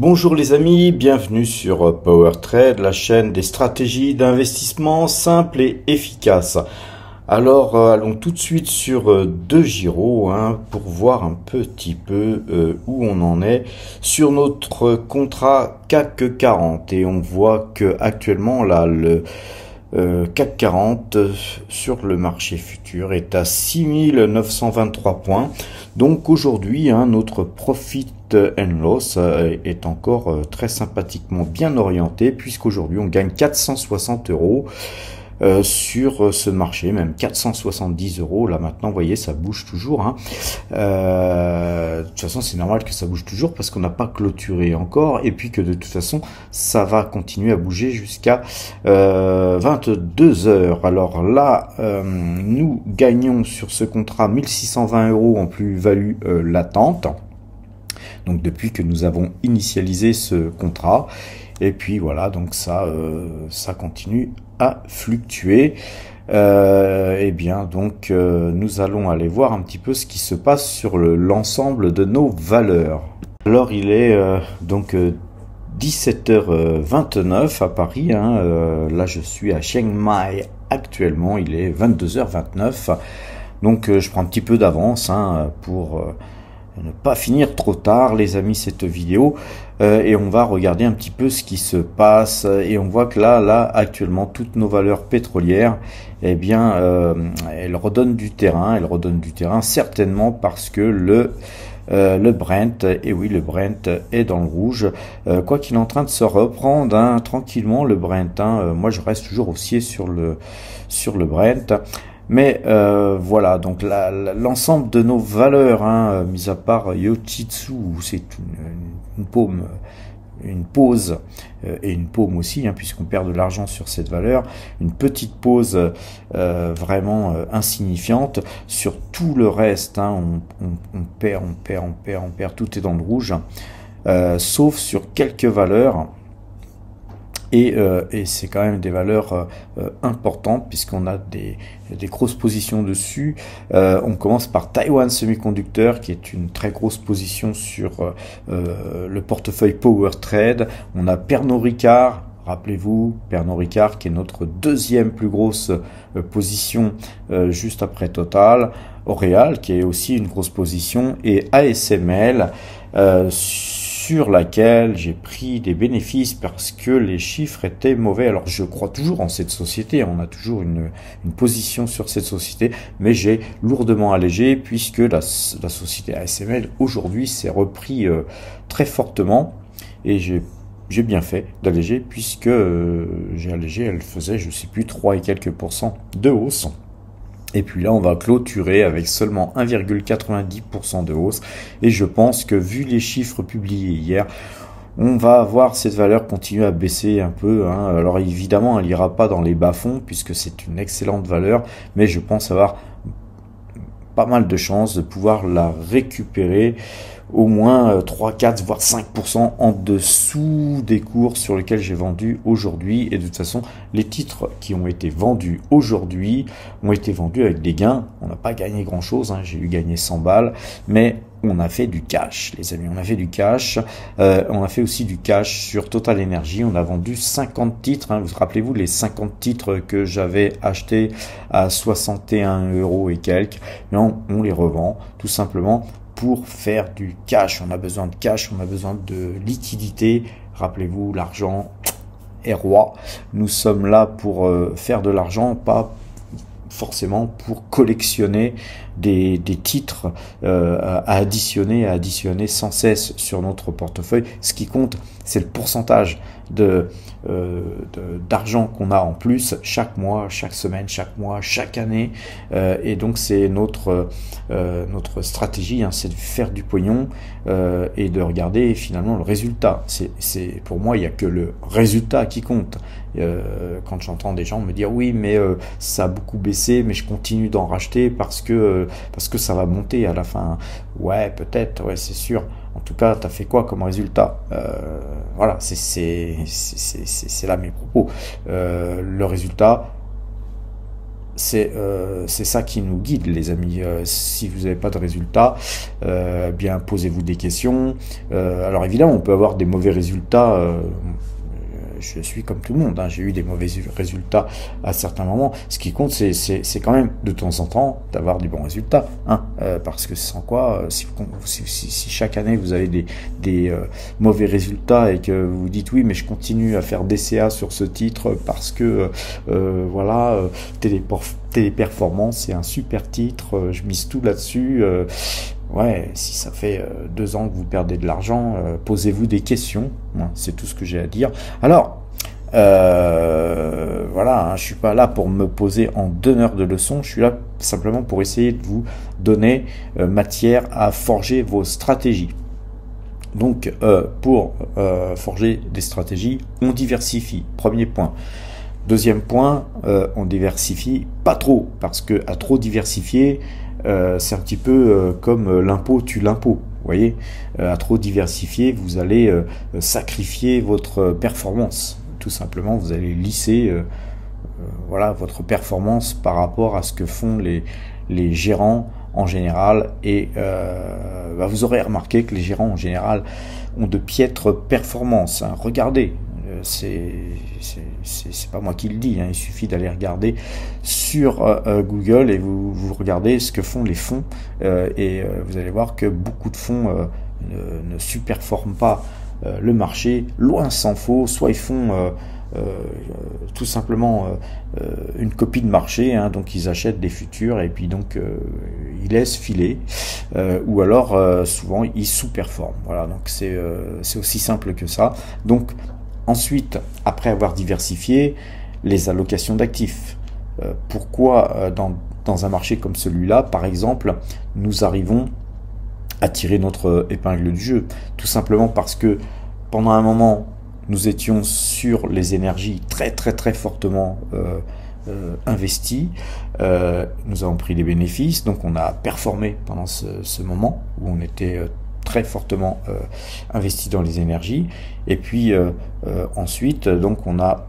Bonjour les amis, bienvenue sur Power Trade, la chaîne des stratégies d'investissement simples et efficaces. Alors allons tout de suite sur DeGiro pour voir un petit peu où on en est sur notre contrat CAC 40. Et on voit que actuellement là le CAC 40 sur le marché futur est à 6923 points. Donc aujourd'hui, notre profit and loss est encore très sympathiquement bien orienté, puisqu'aujourd'hui on gagne 460 euros sur ce marché, même 470 euros. Là maintenant, vous voyez, ça bouge toujours. De toute façon, c'est normal que ça bouge toujours parce qu'on n'a pas clôturé encore, et puis que de toute façon, ça va continuer à bouger jusqu'à 22 heures. Alors là, nous gagnons sur ce contrat 1620 euros en plus-value latente. Donc depuis que nous avons initialisé ce contrat, et puis voilà, donc ça continue à fluctuer. Eh bien donc nous allons aller voir un petit peu ce qui se passe sur l'ensemble de nos valeurs. Alors il est donc 17h29 à Paris, là je suis à Chiang Mai actuellement, il est 22h29, donc je prends un petit peu d'avance pour ne pas finir trop tard les amis cette vidéo, et on va regarder un petit peu ce qui se passe. Et on voit que là actuellement toutes nos valeurs pétrolières, eh bien elles redonnent du terrain, certainement parce que le Brent, et oui, le Brent est dans le rouge, quoi qu'il est en train de se reprendre tranquillement le Brent. Moi je reste toujours haussier sur le Brent. Mais voilà, donc l'ensemble de nos valeurs, mis à part Yoshitsu, c'est une pause et une paume aussi, puisqu'on perd de l'argent sur cette valeur, une petite pause vraiment insignifiante. Sur tout le reste, on perd, tout est dans le rouge, sauf sur quelques valeurs. Et c'est quand même des valeurs importantes, puisqu'on a des grosses positions dessus. On commence par Taiwan Semiconductor, qui est une très grosse position sur le portefeuille Power Trade. On a Pernod Ricard, rappelez-vous, Pernod Ricard qui est notre deuxième plus grosse position juste après Total. L'Oréal qui est aussi une grosse position, et ASML sur laquelle j'ai pris des bénéfices parce que les chiffres étaient mauvais. Alors je crois toujours en cette société, on a toujours une position sur cette société, mais j'ai lourdement allégé puisque la société ASML aujourd'hui s'est repris très fortement, et j'ai bien fait d'alléger, puisque j'ai allégé, elle faisait je sais plus 3 et quelques % de hausse. Et puis là, on va clôturer avec seulement 1,90% de hausse. Et je pense que vu les chiffres publiés hier, on va voir cette valeur continuer à baisser un peu. Alors évidemment, elle n'ira pas dans les bas-fonds puisque c'est une excellente valeur. Mais je pense avoir pas mal de chances de pouvoir la récupérer au moins 3, 4, voire 5% en dessous des cours sur lesquels j'ai vendu aujourd'hui. Et de toute façon, les titres qui ont été vendus aujourd'hui ont été vendus avec des gains. On n'a pas gagné grand chose, j'ai eu gagné 100 balles, mais on a fait du cash, les amis, on a fait du cash. On a fait aussi du cash sur Total Energy. On a vendu 50 titres, vous rappelez-vous les 50 titres que j'avais achetés à 61 euros et quelques. Non, on les revend tout simplement pour faire du cash. On a besoin de cash, on a besoin de liquidité. Rappelez-vous, l'argent est roi. Nous sommes là pour faire de l'argent, pas forcément pour collectionner des titres à additionner sans cesse sur notre portefeuille. Ce qui compte, c'est le pourcentage d'argent qu'on a en plus chaque mois, chaque semaine, chaque mois, chaque année. Et donc c'est notre stratégie, c'est de faire du pognon et de regarder finalement le résultat. Pour moi, il n'y a que le résultat qui compte. Quand j'entends des gens me dire oui, mais ça a beaucoup baissé, mais je continue d'en racheter parce que ça va monter à la fin. Ouais, peut-être, ouais, c'est sûr. En tout cas, tu as fait quoi comme résultat? Voilà, c'est là mes propos. Le résultat, c'est ça qui nous guide, les amis. Si vous n'avez pas de résultats, bien posez-vous des questions. Alors évidemment, on peut avoir des mauvais résultats. Je suis comme tout le monde, hein. J'ai eu des mauvais résultats à certains moments. Ce qui compte, c'est quand même de temps en temps d'avoir des bons résultats, hein. Parce que sans quoi, si chaque année vous avez des mauvais résultats et que vous dites oui, mais je continue à faire des CA sur ce titre parce que voilà, Téléperformance, c'est un super titre, je mise tout là-dessus. Ouais, si ça fait 2 ans que vous perdez de l'argent, posez-vous des questions. Hein, c'est tout ce que j'ai à dire. Alors, voilà, hein, je suis pas là pour me poser en donneur de leçons. Je suis là simplement pour essayer de vous donner matière à forger vos stratégies. Donc, pour forger des stratégies, on diversifie. Premier point. Deuxième point, on diversifie pas trop, parce que à trop diversifier, c'est un petit peu comme l'impôt tue l'impôt. Vous voyez, à trop diversifier, vous allez sacrifier votre performance. Tout simplement, vous allez lisser voilà, votre performance par rapport à ce que font les gérants en général. Et vous aurez remarqué que les gérants en général ont de piètres performances. Hein. Regardez. C'est pas moi qui le dis, hein. Il suffit d'aller regarder sur Google et vous regardez ce que font les fonds et vous allez voir que beaucoup de fonds ne surperforment pas le marché, loin s'en faut. Soit ils font tout simplement une copie de marché, hein, donc ils achètent des futurs et puis donc ils laissent filer, ou alors souvent ils sous-performent. Voilà, donc c'est aussi simple que ça. Donc ensuite, après avoir diversifié, les allocations d'actifs. Pourquoi dans un marché comme celui-là, par exemple, nous arrivons à tirer notre épingle du jeu? Tout simplement parce que pendant un moment, nous étions sur les énergies très très très fortement investis. Nous avons pris des bénéfices, donc on a performé pendant ce moment où on était très fortement investi dans les énergies. Et puis ensuite, donc on a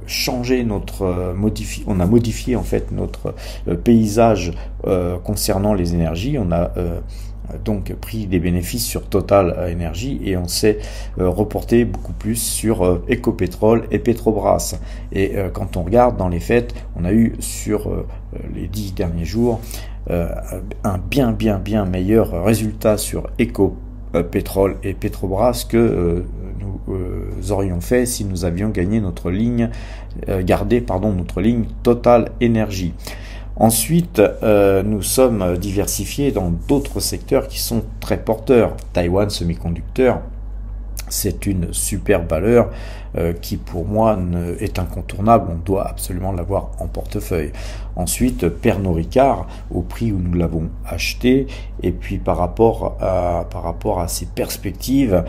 changé on a modifié en fait notre paysage concernant les énergies. On a donc pris des bénéfices sur Total Energy et on s'est reporté beaucoup plus sur Ecopétrol et Petrobras. Et quand on regarde dans les faits, on a eu sur les 10 derniers jours un bien meilleur résultat sur Ecopétrol et Petrobras que nous aurions fait si nous avions gagné notre ligne, notre ligne Total Energy. Ensuite, nous sommes diversifiés dans d'autres secteurs qui sont très porteurs. Taïwan Semiconductor, c'est une super valeur qui pour moi est incontournable, on doit absolument l'avoir en portefeuille. Ensuite, Pernod Ricard, au prix où nous l'avons acheté, et puis par rapport à ses perspectives,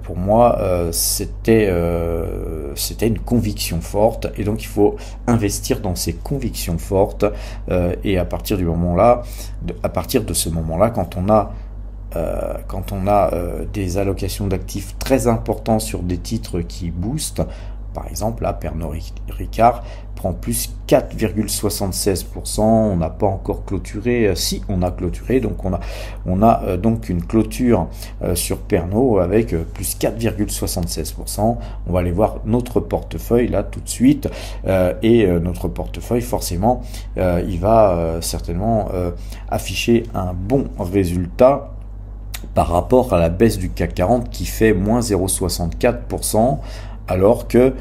pour moi c'était une conviction forte, et donc il faut investir dans ces convictions fortes, et à partir de ce moment-là, quand on a des allocations d'actifs très importants sur des titres qui boostent, par exemple là Pernod Ricard prend plus 4,76%, on n'a pas encore clôturé, si on a clôturé, donc on a donc une clôture sur Pernod avec plus 4,76%. On va aller voir notre portefeuille là tout de suite, et notre portefeuille forcément il va certainement afficher un bon résultat par rapport à la baisse du CAC 40 qui fait moins 0,64%, alors que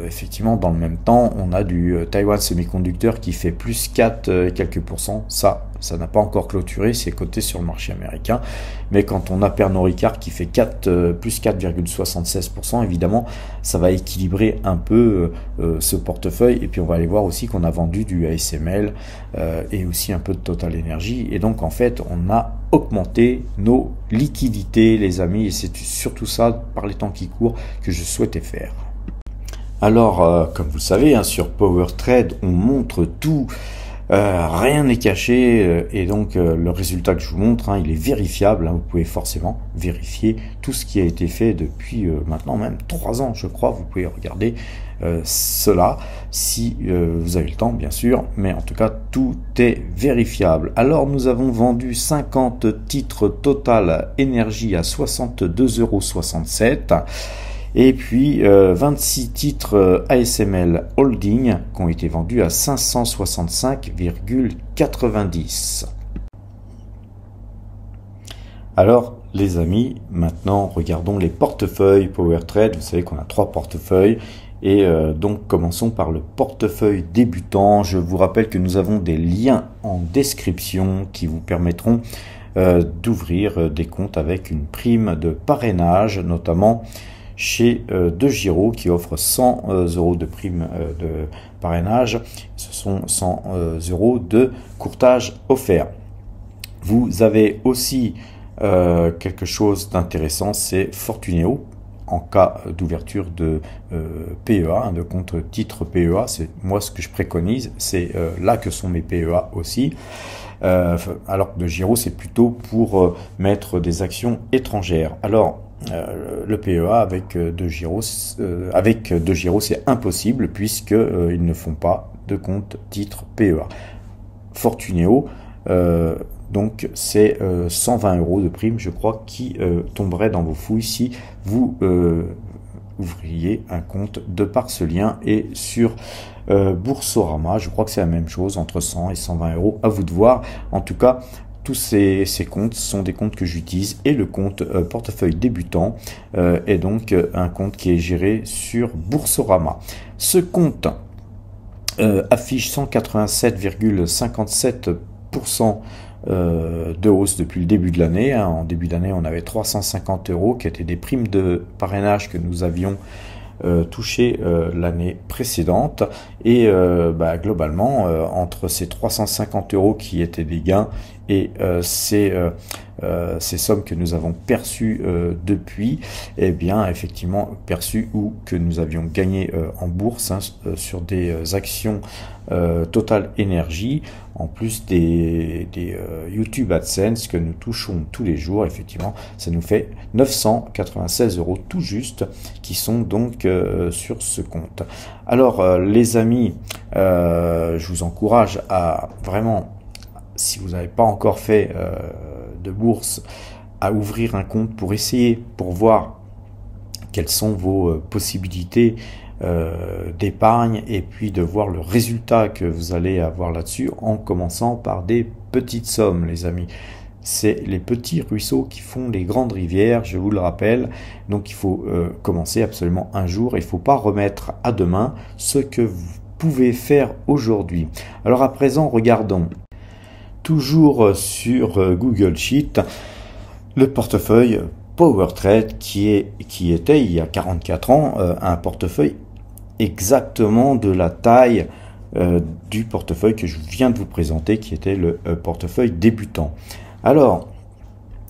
effectivement dans le même temps on a du Taïwan Semiconductor qui fait plus 4 et quelques pourcents. Ça n'a pas encore clôturé, c'est coté sur le marché américain, mais quand on a Pernod Ricard qui fait plus 4,76%, évidemment ça va équilibrer un peu ce portefeuille. Et puis on va aller voir aussi qu'on a vendu du ASML et aussi un peu de Total Energy, et donc en fait on a augmenté nos liquidités, les amis, et c'est surtout ça par les temps qui courent que je souhaitais faire. Alors, comme vous le savez, hein, sur PowerTrade, on montre tout Rien n'est caché et donc le résultat que je vous montre, hein, il est vérifiable. Hein, vous pouvez forcément vérifier tout ce qui a été fait depuis maintenant même 3 ans, je crois. Vous pouvez regarder cela si vous avez le temps, bien sûr. Mais en tout cas, tout est vérifiable. Alors, nous avons vendu 50 titres Total Énergie à 62,67 €. Et puis 26 titres ASML Holding qui ont été vendus à 565,90 €. Alors les amis, maintenant regardons les portefeuilles PowerTrade. Vous savez qu'on a 3 portefeuilles. Et donc commençons par le portefeuille débutant. Je vous rappelle que nous avons des liens en description qui vous permettront d'ouvrir des comptes avec une prime de parrainage, notamment chez DeGiro qui offre 100 € de prime de parrainage. Ce sont 100 € de courtage offert. Vous avez aussi quelque chose d'intéressant, c'est Fortuneo. En cas d'ouverture de PEA, de compte titre PEA, c'est moi ce que je préconise, c'est là que sont mes PEA aussi. Alors que DeGiro, c'est plutôt pour mettre des actions étrangères. Alors, le PEA avec DeGiro, c'est impossible puisque ils ne font pas de compte titre PEA. Fortuneo, donc c'est 120 € de prime, je crois, qui tomberait dans vos fouilles si vous ouvriez un compte de par ce lien. Et sur Boursorama, je crois que c'est la même chose, entre 100 et 120 €, à vous de voir. En tout cas, tous ces comptes sont des comptes que j'utilise, et le compte portefeuille débutant est donc un compte qui est géré sur Boursorama. Ce compte affiche 187,57% de hausse depuis le début de l'année. En début d'année, on avait 350 € qui étaient des primes de parrainage que nous avions touché l'année précédente, et globalement entre ces 350 € qui étaient des gains et ces sommes que nous avons perçues depuis, eh bien effectivement perçues ou que nous avions gagné en bourse, hein, sur des actions Total Énergie, en plus des YouTube AdSense que nous touchons tous les jours. Effectivement, ça nous fait 996 € tout juste qui sont donc sur ce compte. Alors les amis, je vous encourage à vraiment, si vous n'avez pas encore fait de bourse, à ouvrir un compte pour essayer, pour voir quelles sont vos possibilités d'épargne, et puis de voir le résultat que vous allez avoir là-dessus, en commençant par des petites sommes, les amis. C'est les petits ruisseaux qui font les grandes rivières, je vous le rappelle. Donc il faut commencer absolument un jour, il ne faut pas remettre à demain ce que vous pouvez faire aujourd'hui. Alors à présent, regardons toujours sur Google Sheet le portefeuille PowerTrade qui était il y a 44 ans un portefeuille exactement de la taille du portefeuille que je viens de vous présenter, qui était le portefeuille débutant. Alors,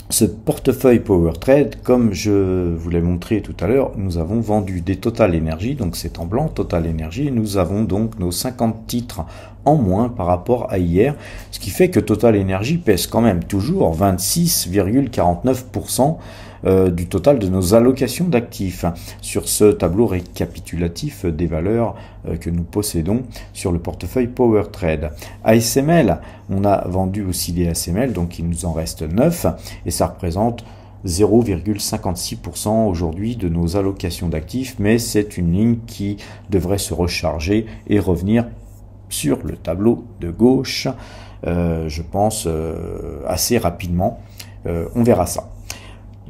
ce portefeuille PowerTrade, comme je vous l'ai montré tout à l'heure, nous avons vendu des Total Énergie, donc c'est en blanc, Total Énergie, et nous avons donc nos 50 titres en moins par rapport à hier, ce qui fait que Total Énergie pèse quand même toujours 26,49% du total de nos allocations d'actifs sur ce tableau récapitulatif des valeurs que nous possédons sur le portefeuille PowerTrade. ASML, on a vendu aussi des ASML, donc il nous en reste 9, et ça représente 0,56% aujourd'hui de nos allocations d'actifs, mais c'est une ligne qui devrait se recharger et revenir sur le tableau de gauche, je pense assez rapidement. On verra ça.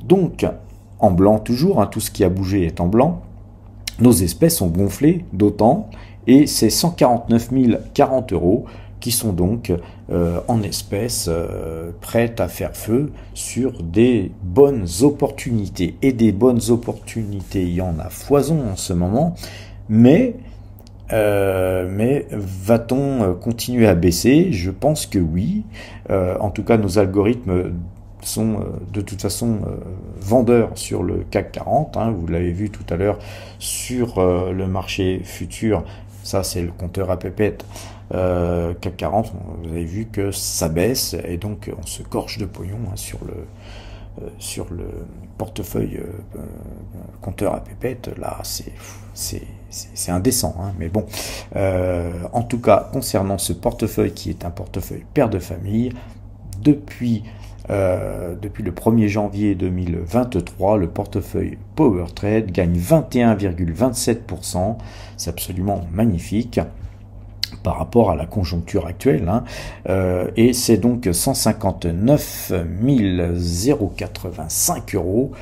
Donc, en blanc toujours, hein, tout ce qui a bougé est en blanc. Nos espèces ont gonflé d'autant, et c'est 149 040 € qui sont donc en espèces prêtes à faire feu sur des bonnes opportunités. Et des bonnes opportunités, il y en a foison en ce moment, mais va-t-on continuer à baisser? Je pense que oui. En tout cas, nos algorithmes sont de toute façon vendeurs sur le CAC 40, hein, vous l'avez vu tout à l'heure sur le marché futur, ça c'est le compteur à pépettes, CAC 40, vous avez vu que ça baisse et donc on se gorge de pognon hein, sur le portefeuille compteur à pépette. Là, c'est indécent, hein, mais bon. En tout cas, concernant ce portefeuille qui est un portefeuille père de famille, depuis le 1er janvier 2023, le portefeuille PowerTrade gagne 21,27%. C'est absolument magnifique par rapport à la conjoncture actuelle, hein. Et c'est donc 159 085 euros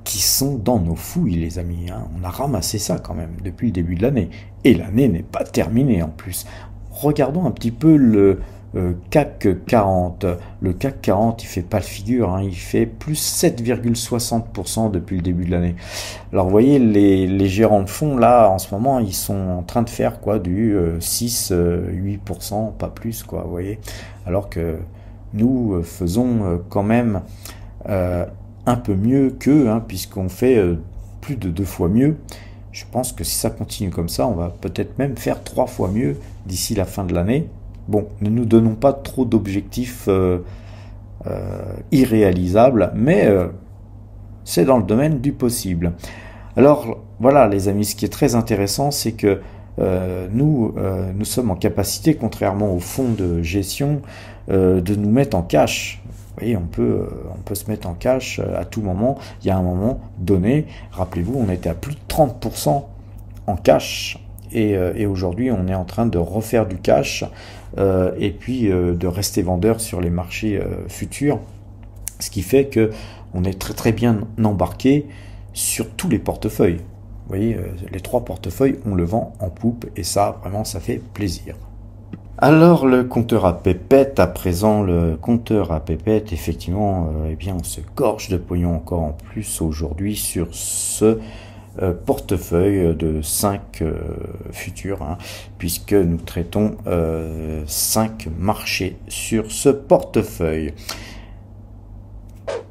qui sont dans nos fouilles, les amis, hein. On a ramassé ça quand même depuis le début de l'année. Et l'année n'est pas terminée en plus. Regardons un petit peu le CAC 40. Le CAC 40, il fait pas le figure, hein, il fait plus 7,60% depuis le début de l'année. Alors vous voyez, les gérants de fonds, là, en ce moment, ils sont en train de faire quoi, du 6-8%, pas plus, quoi, vous voyez. Alors que nous faisons quand même un peu mieux qu'eux, hein, puisqu'on fait plus de 2 fois mieux. Je pense que si ça continue comme ça, on va peut-être même faire 3 fois mieux d'ici la fin de l'année. Bon, ne nous donnons pas trop d'objectifs irréalisables, mais c'est dans le domaine du possible. Alors, voilà les amis, ce qui est très intéressant, c'est que nous sommes en capacité, contrairement aux fonds de gestion, de nous mettre en cash. Vous voyez, on peut se mettre en cash à tout moment. Il y a un moment donné, rappelez-vous, on était à plus de 30% en cash. Et aujourd'hui, on est en train de refaire du cash et puis de rester vendeur sur les marchés futurs. Ce qui fait que on est très très bien embarqué sur tous les portefeuilles. Vous voyez, les 3 portefeuilles, on le vend en poupe et ça, vraiment, ça fait plaisir. Alors, le compteur à pépette, à présent, le compteur à pépette, effectivement, eh bien, on se gorge de pognon encore en plus aujourd'hui sur ce portefeuille de 5 futurs, hein, puisque nous traitons 5 marchés sur ce portefeuille.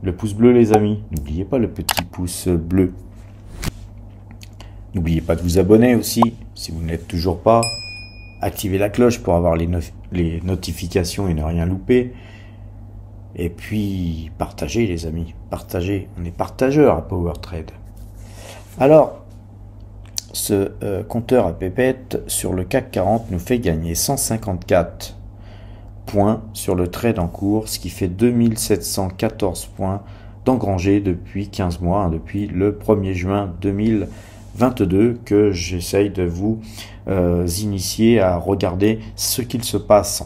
Le pouce bleu, les amis, n'oubliez pas le petit pouce bleu. N'oubliez pas de vous abonner aussi, si vous n'êtes toujours pas. Activez la cloche pour avoir les notifications et ne rien louper. Et puis, partagez, les amis, partagez. On est partageurs à PowerTrade. Alors, ce compteur à pépette sur le CAC 40 nous fait gagner 154 points sur le trade en cours, ce qui fait 2714 points d'engrangés depuis 15 mois, hein, depuis le 1er juin 2022, que j'essaye de vous initier à regarder ce qu'il se passe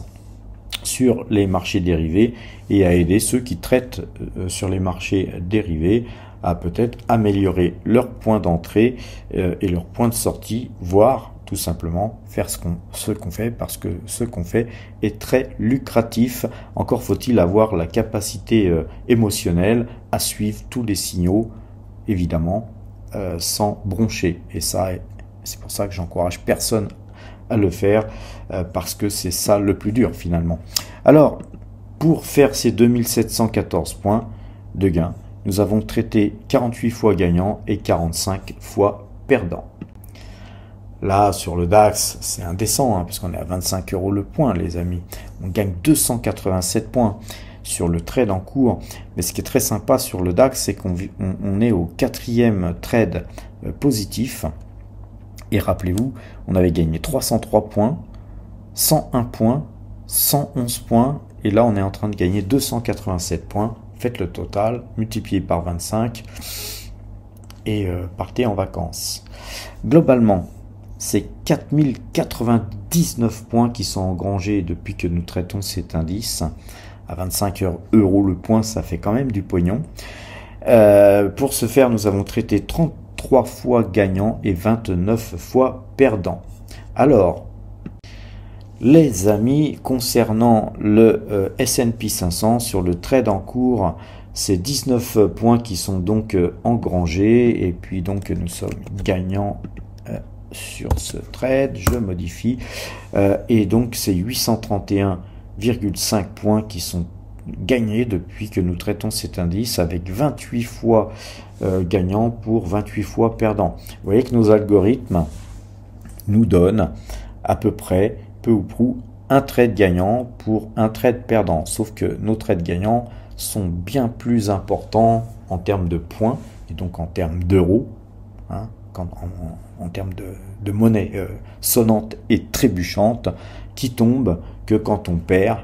sur les marchés dérivés et à aider ceux qui traitent sur les marchés dérivés à peut-être améliorer leurs points d'entrée et leurs points de sortie, voire tout simplement faire ce qu'on fait, parce que ce qu'on fait est très lucratif. Encore faut-il avoir la capacité émotionnelle à suivre tous les signaux, évidemment, sans broncher. Et ça, c'est pour ça que j'encourage personne à le faire, parce que c'est ça le plus dur finalement. Alors, pour faire ces 2714 points de gain, nous avons traité 48 fois gagnant et 45 fois perdant. Là, sur le DAX, c'est indécent, hein, puisqu'on est à 25 € le point, les amis. On gagne 287 points sur le trade en cours. Mais ce qui est très sympa sur le DAX, c'est qu'on est au 4e trade positif. Et rappelez-vous, on avait gagné 303 points, 101 points, 111 points. Et là, on est en train de gagner 287 points. Faites le total, multiplié par 25 et partez en vacances. Globalement, c'est 4099 points qui sont engrangés depuis que nous traitons cet indice. À 25 € le point, ça fait quand même du pognon. Pour ce faire, nous avons traité 33 fois gagnant et 29 fois perdant. Alors, les amis, concernant le S&P 500 sur le trade en cours, c'est 19 points qui sont donc engrangés et puis donc nous sommes gagnants sur ce trade. Je modifie et donc c'est 831,5 points qui sont gagnés depuis que nous traitons cet indice, avec 28 fois gagnants pour 28 fois perdants. Vous voyez que nos algorithmes nous donnent à peu près peu ou prou un trade gagnant pour un trade perdant. Sauf que nos trades gagnants sont bien plus importants en termes de points et donc en termes d'euros, hein, en termes de monnaie sonnante et trébuchante qui tombe que quand on perd.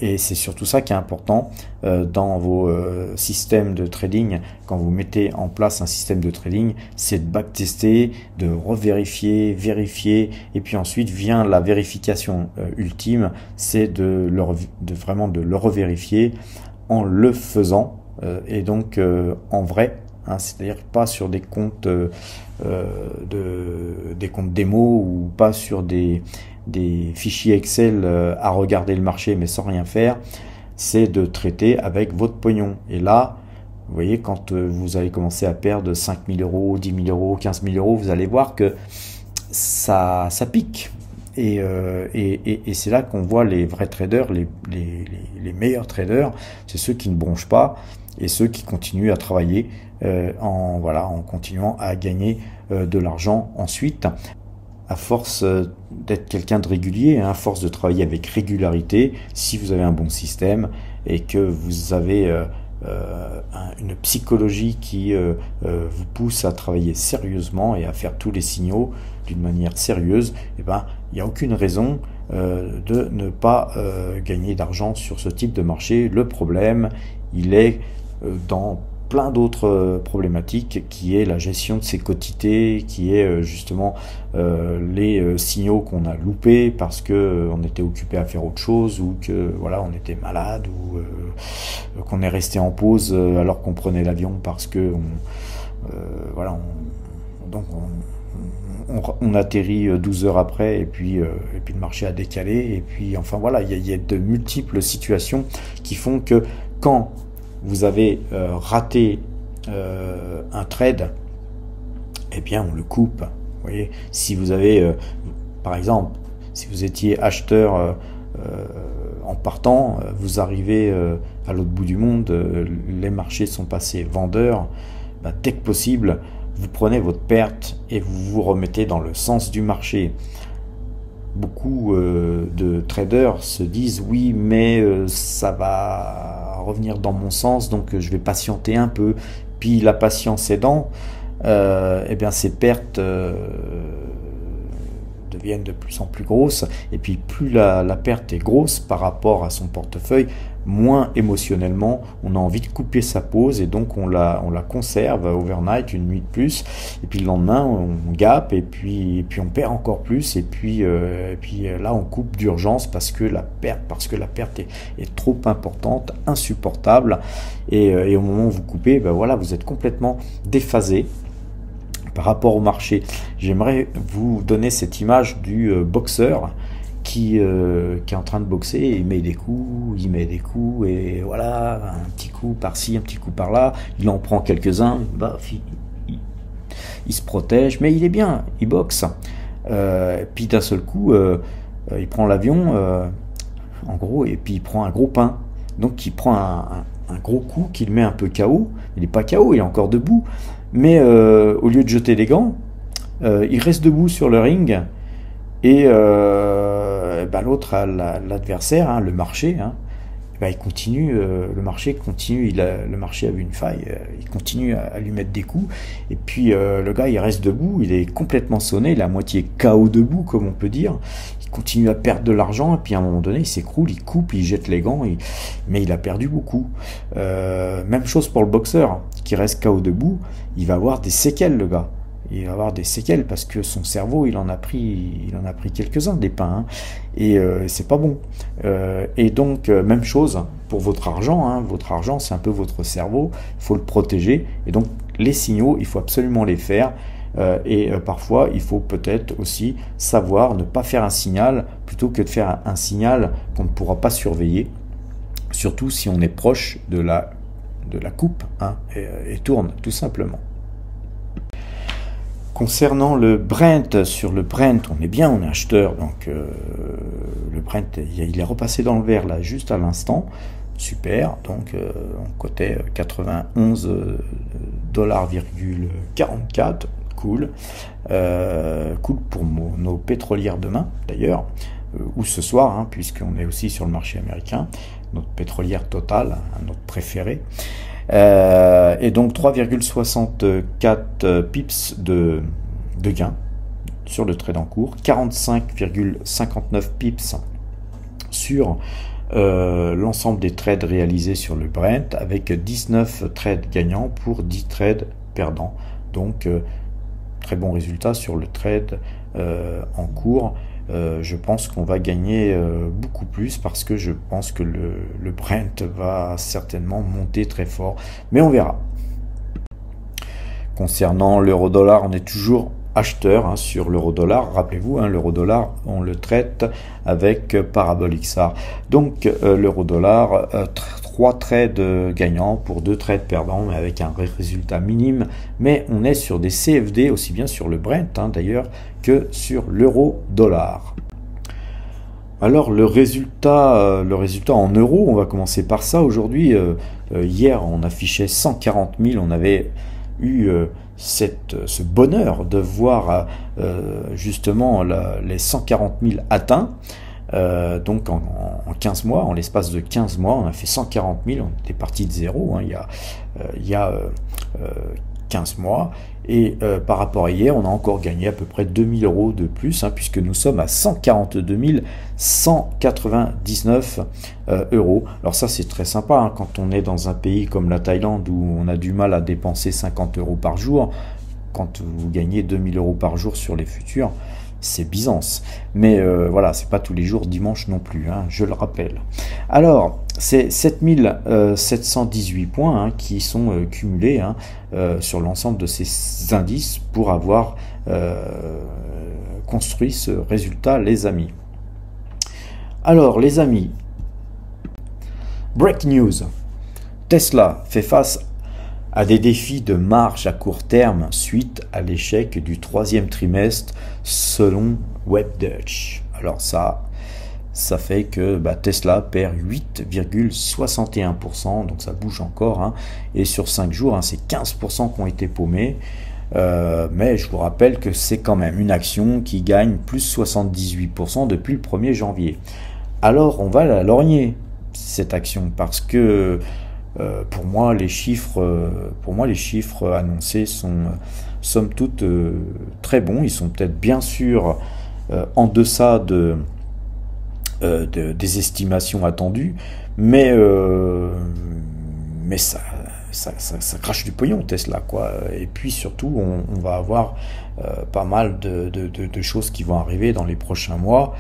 Et c'est surtout ça qui est important dans vos systèmes de trading. Quand vous mettez en place un système de trading, c'est de backtester, de revérifier, vérifier, et puis ensuite vient la vérification ultime, c'est vraiment de le revérifier en le faisant, et donc en vrai, hein, c'est-à-dire pas sur des comptes des comptes démo ou pas sur des fichiers Excel à regarder le marché mais sans rien faire. C'est de traiter avec votre pognon. Et là, vous voyez, quand vous allez commencer à perdre 5 000 euros, 10 000 euros, 15 000 euros, vous allez voir que ça pique. Et c'est là qu'on voit les vrais traders, les meilleurs traders, c'est ceux qui ne bronchent pas et ceux qui continuent à travailler en continuant à gagner de l'argent ensuite. À force d'être quelqu'un de régulier, à force de travailler avec régularité, si vous avez un bon système et que vous avez une psychologie qui vous pousse à travailler sérieusement et à faire tous les signaux d'une manière sérieuse, eh ben, il n'y a aucune raison de ne pas gagner d'argent sur ce type de marché. Le problème, il est dans plein d'autres problématiques, qui est la gestion de ces quotités, qui est justement les signaux qu'on a loupés parce que on était occupé à faire autre chose, ou que voilà, on était malade, ou qu'on est resté en pause alors qu'on prenait l'avion parce que on atterrit 12 heures après, et puis le marché a décalé, et puis enfin voilà, il y a de multiples situations qui font que quand vous avez raté un trade, eh bien on le coupe. Vous voyez, si vous avez, par exemple, si vous étiez acheteur en partant, vous arrivez à l'autre bout du monde, les marchés sont passés vendeurs, ben, dès que possible, vous prenez votre perte et vous vous remettez dans le sens du marché. Beaucoup de traders se disent oui, mais ça va revenir dans mon sens, donc je vais patienter un peu. Puis la patience aidant, eh bien ces pertes deviennent de plus en plus grosses, et puis plus la perte est grosse par rapport à son portefeuille, moins émotionnellement on a envie de couper sa pause, et donc on la conserve overnight, une nuit de plus, et puis le lendemain on gape, et puis on perd encore plus, et puis là on coupe d'urgence parce que la perte est trop importante, insupportable, et au moment où vous coupez, ben voilà, vous êtes complètement déphasé par rapport au marché. J'aimerais vous donner cette image du boxeur qui est en train de boxer, il met des coups, et voilà, un petit coup par-ci, un petit coup par-là, il en prend quelques-uns, il se protège, mais il est bien, il boxe. Puis d'un seul coup, il prend l'avion, en gros, et puis il prend un gros pain. Donc il prend un gros coup qui le met un peu KO, il n'est pas KO, il est encore debout, mais au lieu de jeter les gants, il reste debout sur le ring, et l'autre, l'adversaire, hein, le marché, hein, il continue, le marché continue, le marché a vu une faille, il continue à lui mettre des coups, et puis le gars il reste debout, il est complètement sonné, il est à moitié KO debout, comme on peut dire, il continue à perdre de l'argent, et puis à un moment donné il s'écroule, il coupe, il jette les gants, mais il a perdu beaucoup. Même chose pour le boxeur qui reste KO debout, il va avoir des séquelles, le gars. Il va avoir des séquelles parce que son cerveau il en a pris quelques-uns des pains, hein, et c'est pas bon. Et donc même chose pour votre argent, hein. Votre argent c'est un peu votre cerveau, il faut le protéger, et donc les signaux il faut absolument les faire, et parfois il faut peut-être aussi savoir ne pas faire un signal plutôt que de faire un signal qu'on ne pourra pas surveiller, surtout si on est proche de la coupe, hein, et tourne tout simplement. Concernant le Brent, sur le Brent, on est bien, on est acheteur, donc le Brent, il est repassé dans le vert là, juste à l'instant, super, donc on cotait 91,44 $, cool, cool pour nos pétrolières demain d'ailleurs, ou ce soir, hein, puisqu'on est aussi sur le marché américain, notre pétrolière Total, notre préféré. Et donc 3,64 pips de gain sur le trade en cours, 45,59 pips sur l'ensemble des trades réalisés sur le Brent, avec 19 trades gagnants pour 10 trades perdants. Donc très bon résultat sur le trade en cours. Je pense qu'on va gagner beaucoup plus parce que je pense que le Brent va certainement monter très fort, mais on verra. Concernant l'euro-dollar, on est toujours acheteur hein, sur l'euro-dollar. Rappelez-vous, hein, l'euro-dollar, on le traite avec Parabolic SAR. Donc l'euro-dollar, 3 trades gagnants pour 2 trades perdants, mais avec un résultat minime. Mais on est sur des CFD, aussi bien sur le Brent hein, d'ailleurs, que sur l'euro-dollar. Alors le résultat en euros, on va commencer par ça. Aujourd'hui, hier, on affichait 140 000, on avait eu ce bonheur de voir justement les 140 000 atteints. Donc en 15 mois, en l'espace de 15 mois, on a fait 140 000, on était parti de zéro hein, il y a 15 mois, et par rapport à hier, on a encore gagné à peu près 2000 euros de plus, hein, puisque nous sommes à 142 199 euros. Alors ça c'est très sympa, hein, quand on est dans un pays comme la Thaïlande où on a du mal à dépenser 50 euros par jour, quand vous gagnez 2000 euros par jour sur les futurs, c'est Byzance. Mais voilà, c'est pas tous les jours dimanche non plus, hein, je le rappelle. Alors, c'est 7718 points hein, qui sont cumulés hein, sur l'ensemble de ces indices pour avoir construit ce résultat, les amis. Alors, les amis, break news. Tesla fait face à des défis de marge à court terme suite à l'échec du 3e trimestre selon WebDutch. Alors ça fait que Tesla perd 8,61%, donc ça bouge encore, hein, et sur 5 jours, hein, c'est 15% qui ont été paumés, mais je vous rappelle que c'est quand même une action qui gagne plus 78% depuis le 1er janvier. Alors on va la lorgner, cette action, parce que pour moi les chiffres annoncés sont somme toute très bons. Ils sont peut-être bien sûr en deçà des estimations attendues, mais ça crache du pognon Tesla quoi. Et puis surtout on va avoir pas mal de choses qui vont arriver dans les prochains mois,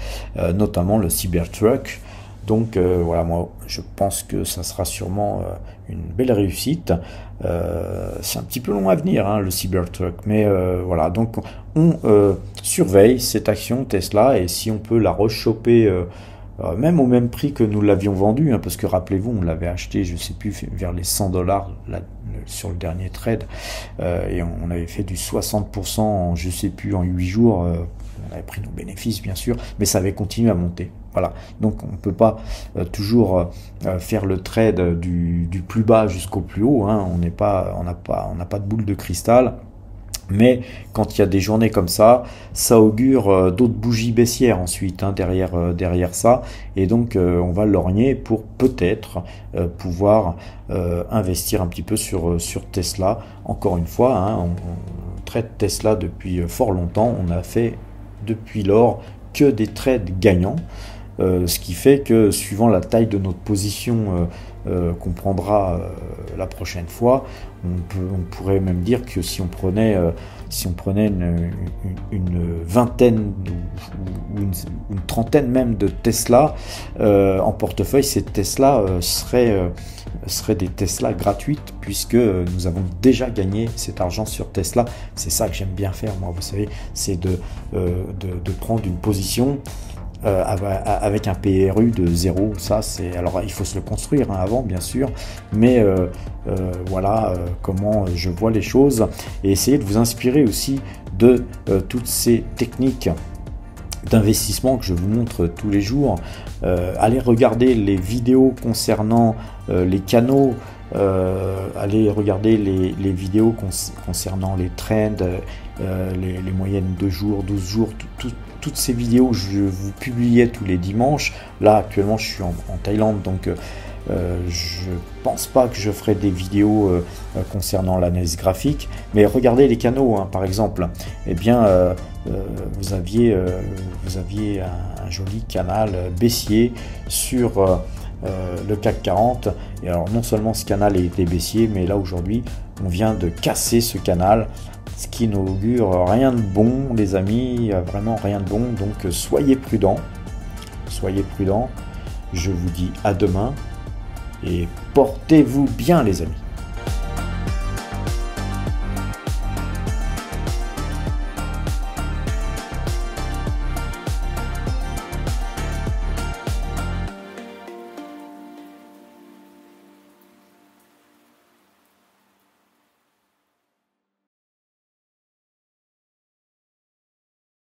notamment le Cybertruck. Donc voilà, moi je pense que ça sera sûrement une belle réussite. C'est un petit peu long à venir hein, le Cybertruck, mais voilà, donc on surveille cette action Tesla, et si on peut la rechoper même au même prix que nous l'avions vendu, hein, parce que rappelez-vous, on l'avait acheté, je sais plus, vers les 100 $ sur le dernier trade, et on avait fait du 60% en, je sais plus, en 8 jours, on avait pris nos bénéfices bien sûr, mais ça avait continué à monter. Voilà, donc on ne peut pas toujours faire le trade du plus bas jusqu'au plus haut, hein. On n'a pas de boule de cristal. Mais quand il y a des journées comme ça augure d'autres bougies baissières ensuite hein, derrière ça, et donc on va lorgner pour peut-être pouvoir investir un petit peu sur Tesla. Encore une fois, hein, on traite Tesla depuis fort longtemps, on a fait depuis lors que des trades gagnants, ce qui fait que suivant la taille de notre position qu'on prendra la prochaine fois, on pourrait même dire que si on prenait une vingtaine ou une trentaine même de Tesla en portefeuille, ces Tesla seraient des Tesla gratuites, puisque nous avons déjà gagné cet argent sur Tesla. C'est ça que j'aime bien faire moi, vous savez, c'est de prendre une position avec un PRU de 0, ça c'est, alors il faut se le construire hein, avant bien sûr, mais voilà comment je vois les choses, et essayer de vous inspirer aussi de toutes ces techniques d'investissement que je vous montre tous les jours. Allez regarder les vidéos concernant les canaux, allez regarder les vidéos concernant les trends, les moyennes de jours, 12 jours, tout toutes ces vidéos, je vous publiais tous les dimanches. Là, actuellement, je suis en Thaïlande, donc je pense pas que je ferai des vidéos concernant l'analyse graphique. Mais regardez les canaux, hein, par exemple. Eh bien, vous aviez un joli canal baissier sur le CAC 40. Et alors, non seulement ce canal était baissier, mais là, aujourd'hui, on vient de casser ce canal, ce qui n'augure rien de bon, les amis, vraiment rien de bon. Donc soyez prudents, je vous dis à demain et portez-vous bien, les amis.